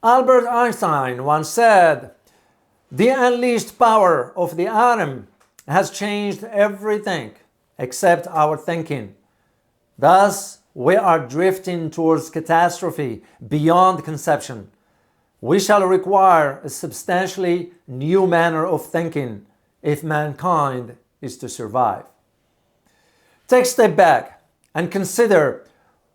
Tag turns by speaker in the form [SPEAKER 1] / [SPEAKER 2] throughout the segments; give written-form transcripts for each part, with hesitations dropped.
[SPEAKER 1] Albert Einstein once said, "The unleashed power of the atom has changed everything except our thinking." Thus, we are drifting towards catastrophe beyond conception. We shall require a substantially new manner of thinking if mankind is to survive. Take a step back and consider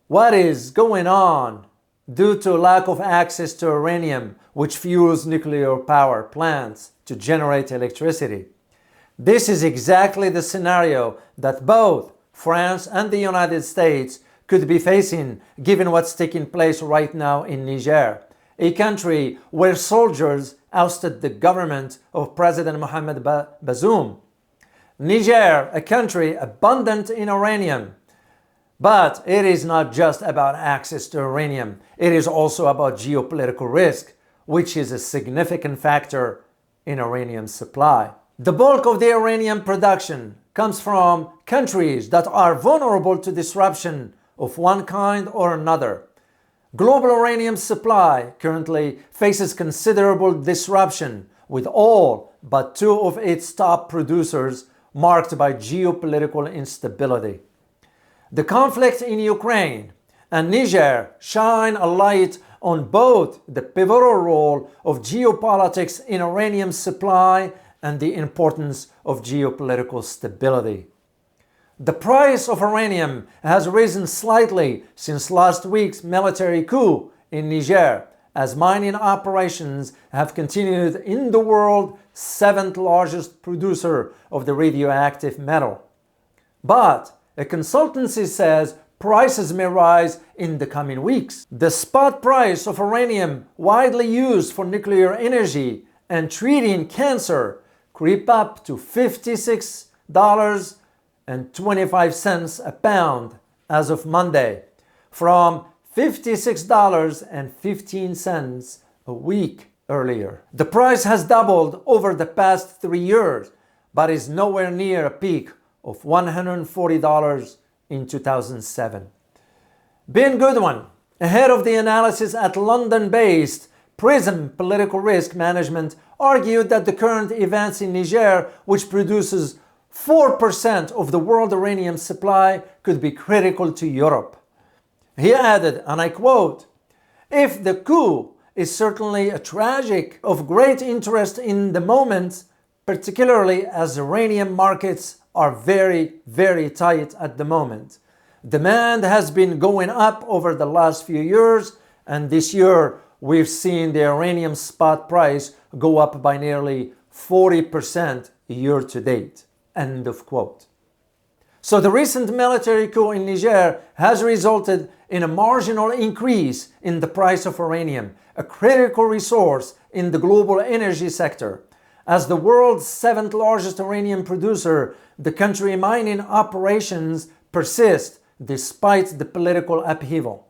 [SPEAKER 1] what is going on due to lack of access to uranium, which fuels nuclear power plants to generate electricity. This is exactly the scenario that both France and the United States could be facing, given what's taking place right now in Niger, a country where soldiers ousted the government of President Mohamed Bazoum. Niger, a country abundant in uranium. But it is not just about access to uranium, it is also about geopolitical risk, which is a significant factor in uranium supply. The bulk of the uranium production comes from countries that are vulnerable to disruption of one kind or another. Global uranium supply currently faces considerable disruption, with all but two of its top producers marked by geopolitical instability. The conflict in Ukraine and Niger shine a light on both the pivotal role of geopolitics in uranium supply and the importance of geopolitical stability. The price of uranium has risen slightly since last week's military coup in Niger, as mining operations have continued in the world's seventh largest producer of the radioactive metal. But a consultancy says prices may rise in the coming weeks. The spot price of uranium, widely used for nuclear energy and treating cancer, creep up to $56.25 a pound as of Monday, from $56.15 a week earlier. The price has doubled over the past 3 years, but is nowhere near a peak of $140 in 2007. Ben Goodwin, head of the analysis at London-based Prism Political Risk Management, argued that the current events in Niger, which produces 4% of the world uranium supply, could be critical to Europe. He added, and I quote, "If the coup is certainly a tragic of great interest in the moment, particularly as uranium markets are very, very tight at the moment. Demand has been going up over the last few years, and this year we've seen the uranium spot price go up by nearly 40% year to date." End of quote. So the recent military coup in Niger has resulted in a marginal increase in the price of uranium, a critical resource in the global energy sector. As the world's seventh largest uranium producer, the country mining operations persist despite the political upheaval.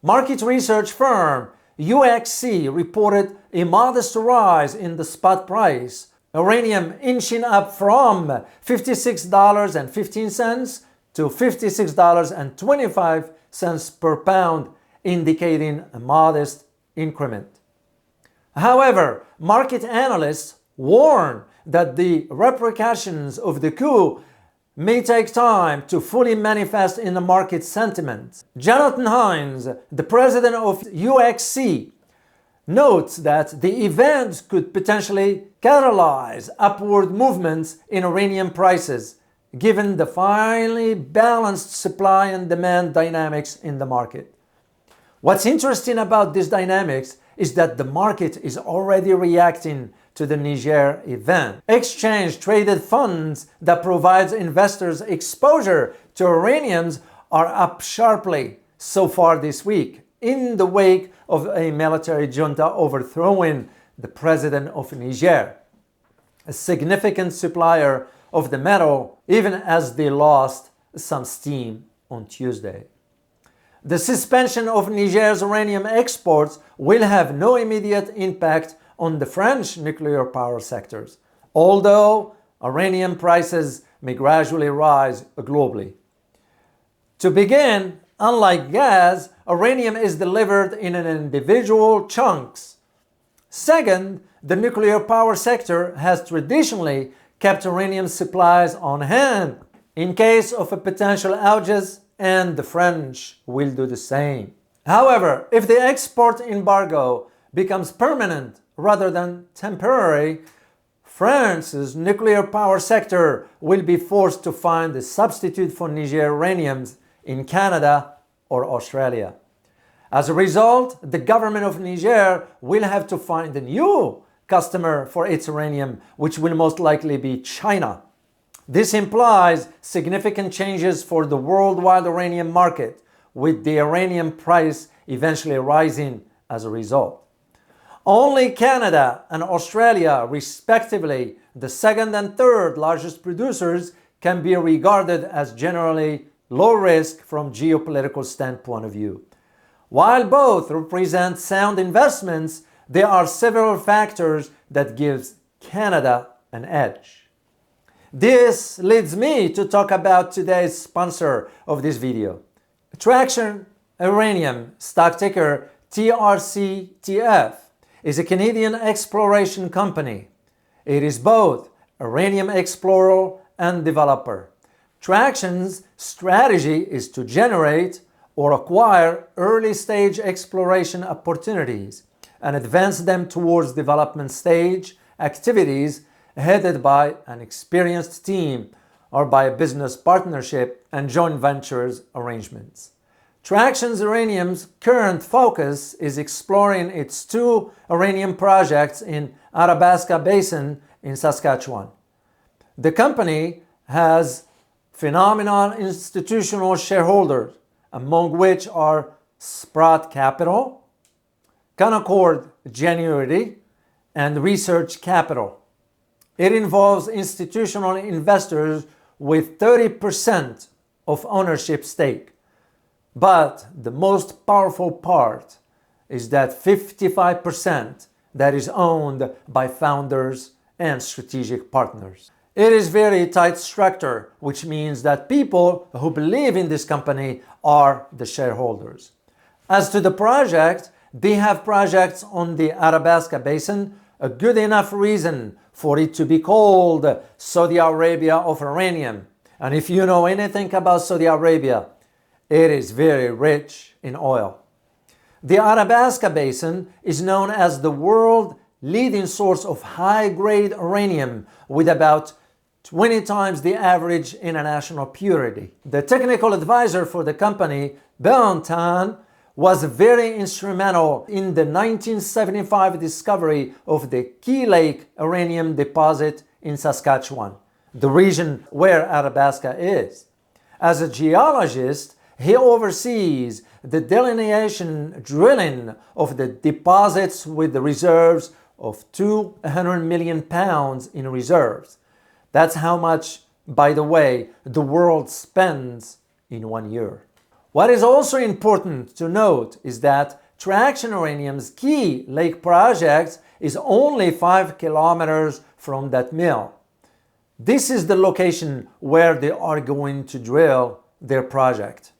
[SPEAKER 1] Market research firm UXC reported a modest rise in the spot price, uranium inching up from $56.15 to $56.25 per pound, indicating a modest increment. However, market analysts warn that the repercussions of the coup may take time to fully manifest in the market sentiment. Jonathan Hines, the president of UXC, notes that the event could potentially catalyze upward movements in uranium prices, given the finely balanced supply and demand dynamics in the market. What's interesting about these dynamics is that the market is already reacting to the Niger event. Exchange-traded funds that provides investors exposure to uraniums are up sharply so far this week, in the wake of a military junta overthrowing the president of Niger, a significant supplier of the metal, even as they lost some steam on Tuesday. The suspension of Niger's uranium exports will have no immediate impact on the French nuclear power sectors, although uranium prices may gradually rise globally. To begin, Unlike gas, uranium is delivered in an individual chunks. Second, the nuclear power sector has traditionally kept uranium supplies on hand in case of a potential outages, and the French will do the same. However, if the export embargo becomes permanent rather than temporary, France's nuclear power sector will be forced to find a substitute for Niger uraniums in Canada or Australia. As a result, the government of Niger will have to find a new customer for its uranium, which will most likely be China. This implies significant changes for the worldwide uranium market, with the uranium price eventually rising as a result. Only Canada and Australia, respectively, the second and third largest producers, can be regarded as generally low risk from geopolitical standpoint of view. While both represent sound investments, there are several factors that gives Canada an edge. This leads me to talk about today's sponsor of this video. Traction Uranium, stock ticker TRCTF, is a Canadian exploration company. It is both uranium explorer and developer. Traction's strategy is to generate or acquire early-stage exploration opportunities and advance them towards development stage activities headed by an experienced team or by a business partnership and joint ventures arrangements. Traction's Uranium's current focus is exploring its two uranium projects in Athabasca Basin in Saskatchewan. The company has phenomenal institutional shareholders, among which are Sprott Capital, Canaccord Genuity, and Research Capital. It involves institutional investors with 30% of ownership stake. But the most powerful part is that 55% that is owned by founders and strategic partners. It is very tight structure, which means that people who believe in this company are the shareholders. As to the project, they have projects on the Athabasca Basin, a good enough reason for it to be called Saudi Arabia of uranium. And if you know anything about Saudi Arabia, it is very rich in oil. The Athabasca Basin is known as the world leading source of high-grade uranium with about 20 times the average international purity. The technical advisor for the company, Tan, was very instrumental in the 1975 discovery of the Key Lake uranium deposit in Saskatchewan, the region where Athabasca is. As a geologist, he oversees the delineation drilling of the deposits with the reserves of 200 million pounds in reserves. That's how much, by the way, the world spends in 1 year. What is also important to note is that Traction Uranium's Key Lake project is only 5 kilometers from that mill. This is the location where they are going to drill their project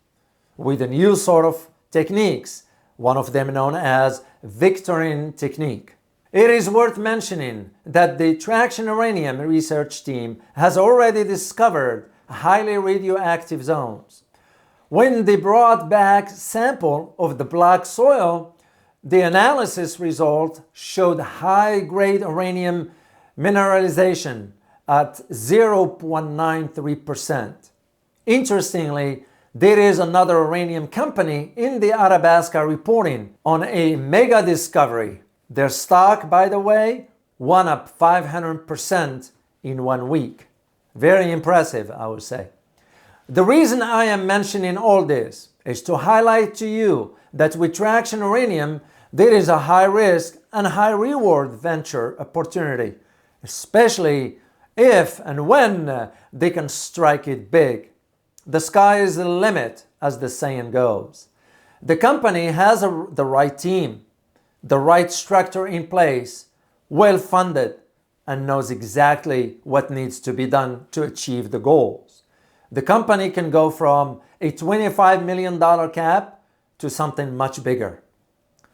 [SPEAKER 1] with a new sort of techniques, one of them known as Victorine technique. It is worth mentioning that the Traction Uranium research team has already discovered highly radioactive zones. When they brought back sample of the black soil, the analysis result showed high-grade uranium mineralization at 0.93%. Interestingly, there is another uranium company in the Athabasca reporting on a mega discovery. Their stock, by the way, went up 500% in 1 week. Very impressive, I would say. The reason I am mentioning all this is to highlight to you that with Traction Uranium, there is a high risk and high reward venture opportunity, especially if and when they can strike it big. The sky is the limit, as the saying goes. The company has the right team, the right structure in place, well funded, and knows exactly what needs to be done to achieve the goals. The company can go from a $25 million cap to something much bigger.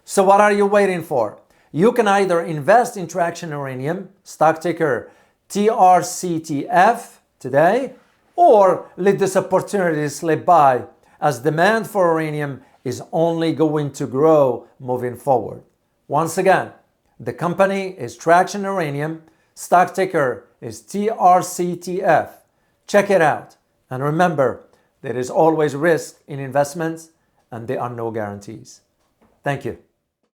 [SPEAKER 1] So what are you waiting for? You can either invest in Traction Uranium, stock ticker TRCTF today, or let this opportunity slip by as demand for uranium is only going to grow moving forward. Once again, the company is Traction Uranium, stock ticker is TRCTF. Check it out. And remember, there is always risk in investments and there are no guarantees. Thank you.